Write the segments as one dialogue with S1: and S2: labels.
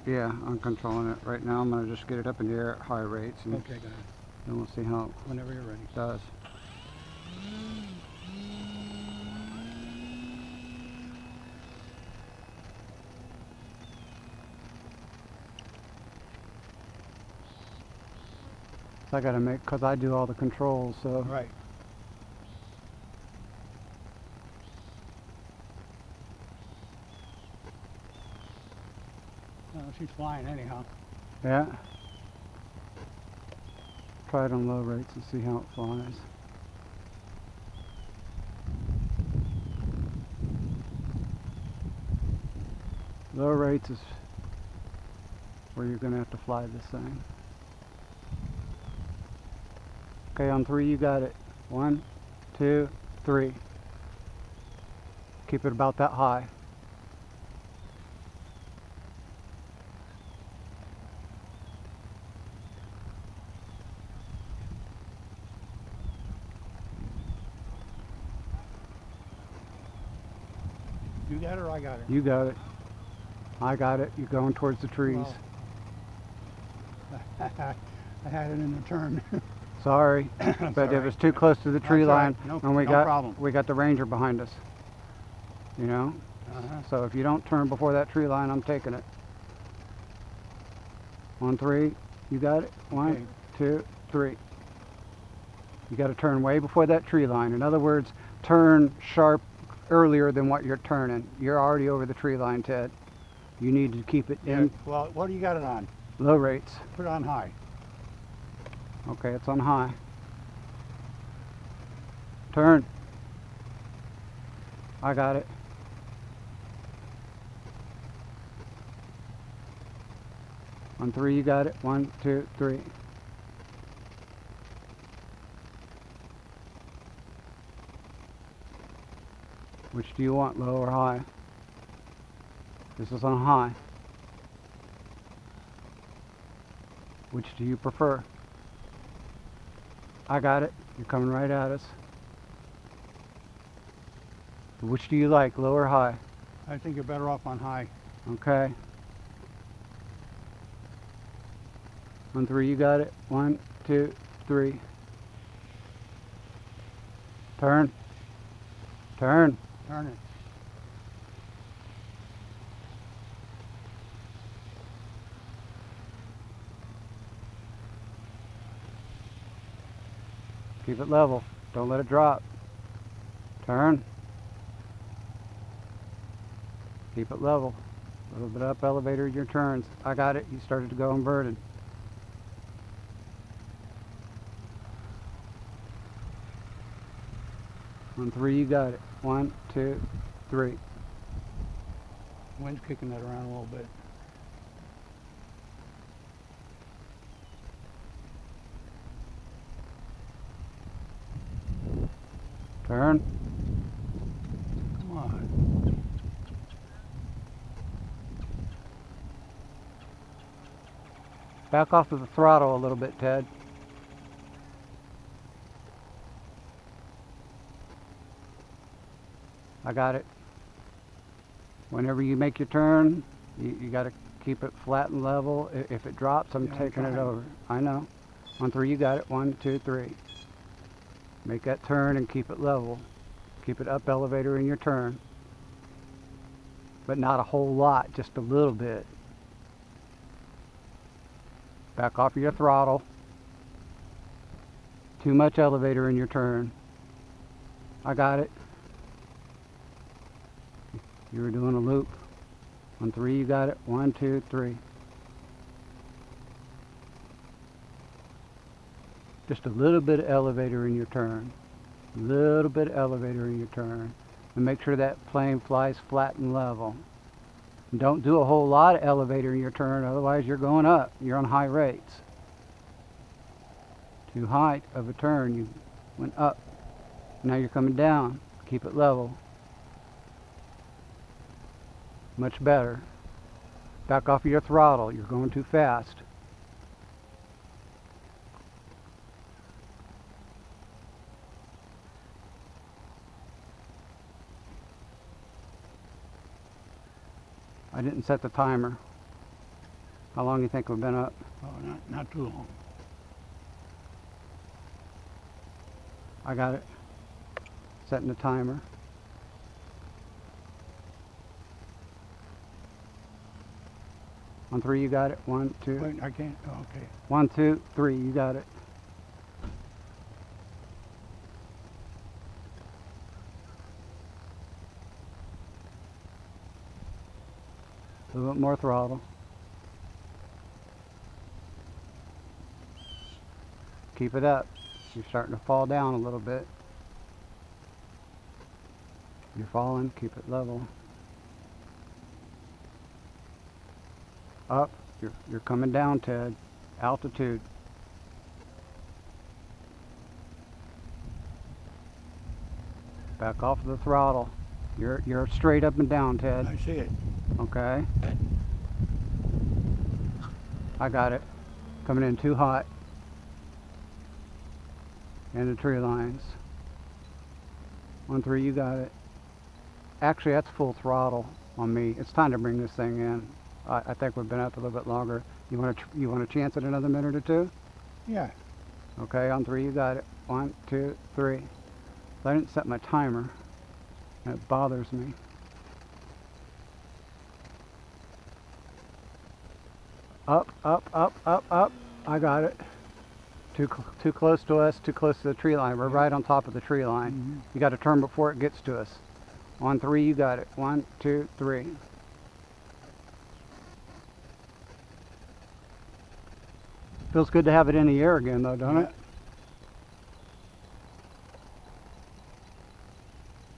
S1: Yeah, I'm controlling it right now. I'm going to just get it up in the air at high rates, and
S2: Okay, go ahead.
S1: then we'll see how
S2: Whenever you're ready.
S1: it does. So I got to make, because I do all the controls, so.
S2: Right. She's flying anyhow.
S1: Yeah. Try it on low rates and see how it flies. Low rates is where you're going to have to fly this thing. Okay, on 3 you got it. 1, 2, 3. Keep it about that high.
S2: You got it or I got it?
S1: You got it. I got it. You're going towards the trees.
S2: Well, I had it in the turn.
S1: Sorry, but it was too close to the tree
S2: That's all
S1: line,
S2: right.
S1: and we
S2: No
S1: got
S2: problem.
S1: we got the ranger behind us. You know, so if you don't turn before that tree line, I'm taking it. On 3, you got it. 1,
S2: Okay.
S1: 2, 3. You got to turn way before that tree line. In other words, turn sharp earlier than what you're turning. You're already over the tree line, Ted. You need to keep it in
S2: Well, what do you got it on?
S1: low rates.
S2: Put it on high.
S1: Okay, it's on high. Turn. I got it. On 3, you got it. 1, 2, 3. Which do you want, low or high? This is on high. Which do you prefer? I got it. You're coming right at us. Which do you like, low or high?
S2: I think you're better off on high.
S1: Okay. On 3, you got it. 1, 2, 3. Turn. Turn.
S2: Turn it.
S1: Keep it level. Don't let it drop. Turn. Keep it level. A little bit up elevator in your turns. I got it. You started to go inverted. On 3, you got it. 1, 2, 3.
S2: Wind's kicking that around a little bit.
S1: Turn.
S2: Come on.
S1: Back off of the throttle a little bit, Ted. I got it. Whenever you make your turn, you got to keep it flat and level. If it drops, I'm taking it over. I know. On 3, you got it. 1, 2, 3. Make that turn and keep it level. Keep it up elevator in your turn. But not a whole lot, just a little bit. Back off of your throttle. Too much elevator in your turn. I got it. You were doing a loop. On 3, you got it. 1, 2, 3. Just a little bit of elevator in your turn. A little bit of elevator in your turn. And make sure that plane flies flat and level. And don't do a whole lot of elevator in your turn, otherwise you're going up. You're on high rates. Too high of a turn, you went up. Now you're coming down. Keep it level. Much better. Back off of your throttle. You're going too fast. I didn't set the timer. How long you think we've been up?
S2: Oh, not too long.
S1: I got it. Setting the timer. On 3, you got it. 1, 2.
S2: Wait, I can't. Oh, okay.
S1: 1, 2, 3. You got it. A little bit more throttle. Keep it up. You're starting to fall down a little bit. You're falling. Keep it level. Up. You're coming down, Ted. Altitude. Back off the throttle. You're straight up and down, Ted.
S2: I see it.
S1: Okay. I got it. Coming in too hot. And the tree lines. 1, 3, you got it. Actually, that's full throttle on me. It's time to bring this thing in. I think we've been up a little bit longer. You want to chance it another minute or two?
S2: Yeah.
S1: Okay, on 3, you got it. 1, 2, 3. I didn't set my timer, and it bothers me. Up, up, up, up, up. I got it. Too close to us, too close to the tree line. We're right on top of the tree line.
S2: Mm-hmm.
S1: You got to turn before it gets to us. On 3, you got it. 1, 2, 3. Feels good to have it in the air again, though, don't it?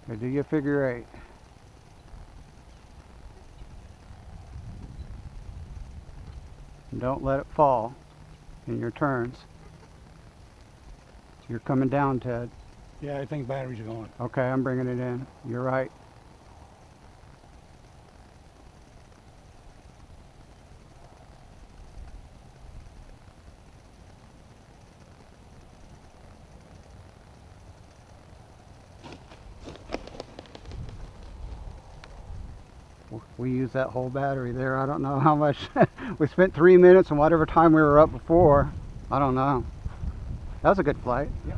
S1: Okay, do your figure 8. And don't let it fall in your turns. You're coming down, Ted.
S2: Yeah, I think batteries are going.
S1: Okay, I'm bringing it in. You're right. We used that whole battery there. I don't know how much. We spent 3 minutes and whatever time we were up before. I don't know. That was a good flight.
S2: Yeah.